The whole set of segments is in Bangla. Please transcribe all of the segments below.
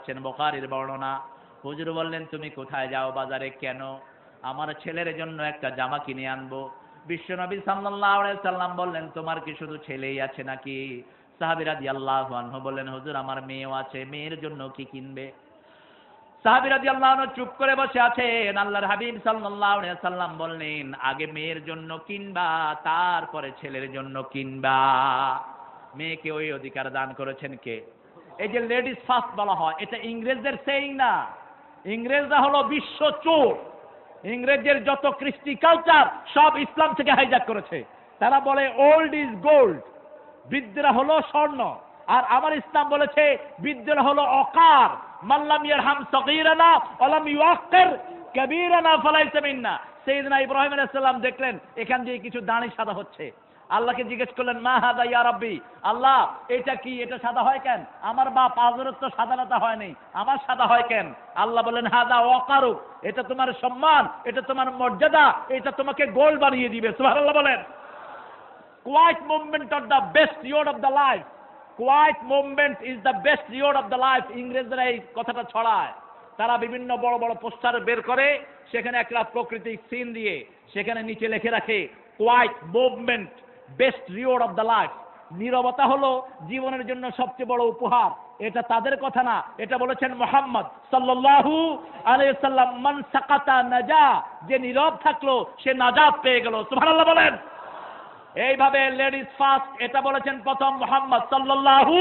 যাচ্ছেন, বুখারীর বর্ণনা। হুজুর বললেন, তুমি কোথায় যাও? বাজারে। কেন? আমার ছেলের জন্য একটা জামা কিনে আনবো। বিশ্বনবী সাল্লাল্লাহু আলাইহি সাল্লাম বললেন, তোমার কি শুধু ছেলেই আছে নাকি? সাহাবী রাদিয়াল্লাহু আনহু বললেন, হুজুর আমার মেয়েও আছে, মেয়ের জন্য কি কিনবে? সাহাবী রাদিয়াল্লাহু আনহু চুপ করে বসে আছেন। আল্লাহর হাবিব সাল্লাল্লাহু আলাইহি সাল্লাম বললেন, আগে মেয়ের জন্য কিনবা, তারপরে ছেলের জন্য কিনবা। মেয়েকে ওই অধিকার দান করেছেন কে? এই যে লেডিস ফার্স্ট বলা হয়, এটা ইংরেজদের সেইং না। ইংরেজরা হলো বিশ্ব চোর। ইংরেজদের যত কৃষ্টি কালচার সব ইসলাম থেকে হাইজ্যাক করেছে। তারা বলে ওল্ড ইজ গোল্ড, বিদ্যা হলো স্বর্ণ। আর আমার ইসলাম বলেছে বিদ্যা হলো অকার। মাল্লাম ইয়ারহাম সগীরানা ওয়ালাম ইউআক্কির কাবীরানা ফালাইসা মিন্না। সাইয়েদনা ইব্রাহিম আলাইহিস সালাম দেখলেন এখান দিয়ে কিছু দাড়ি সাদা হচ্ছে। আল্লাহকে জিজ্ঞেস করলেন, মা হাদা ইয়া রাব্বি, আল্লাহ এটা কি, এটা সাদা হয় কেন? আমার বাপ হযরত তো সাদাটা হয়নি, আমার সাদা হয় কেন? আল্লাহ বলেন, হাদা ওয়াকারু, এটা তোমার সম্মান, এটা তোমার মর্যাদা, এটা তোমাকে গোল্ড বানিয়ে দিবে। সুবহানাল্লাহ বলেন। Quiet movement of the best reward of the life. Quiet movement is the best reward of the life. ইংরেজরা এই কথাটা ছড়ায়। তারা বিভিন্ন বড় বড় পোস্টার বের করে, সেখানে একটা প্রাকৃতিক সিন দিয়ে সেখানে নিচে লিখে রাখে, quiet movement best reward of the life. নীরবতা হলো জীবনের জন্য সবচেয়ে বড় উপহার। এটা তাদের কথা না, এটা বলেছেন মুহাম্মদ সাল্লাল্লাহু আলাইহি ওয়াসাল্লাম। মান সাকাতা নাজা, যে নীরব থাকলো সে নাজাত পেয়ে গেল। সুবহানাল্লাহ বলেন। এইভাবে লেডিস ফার্স্ট এটা বলেছেন প্রথম মুহাম্মদ সাল্লাল্লাহু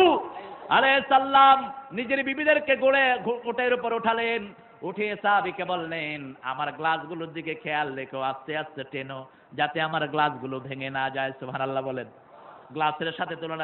আলাইহি সাল্লাম। নিজের বিবিদেরকে গড়ে ওটের উপর উঠালেন, উঠে সাহাবীকে বললেন, আমার গ্লাসগুলোর দিকে খেয়াল রেখো, আস্তে আস্তে টেনো, যাতে আমার গ্লাসগুলো ভেঙে না যায়। সুবহানাল্লাহ বলেন। গ্লাসের সাথে তুলনা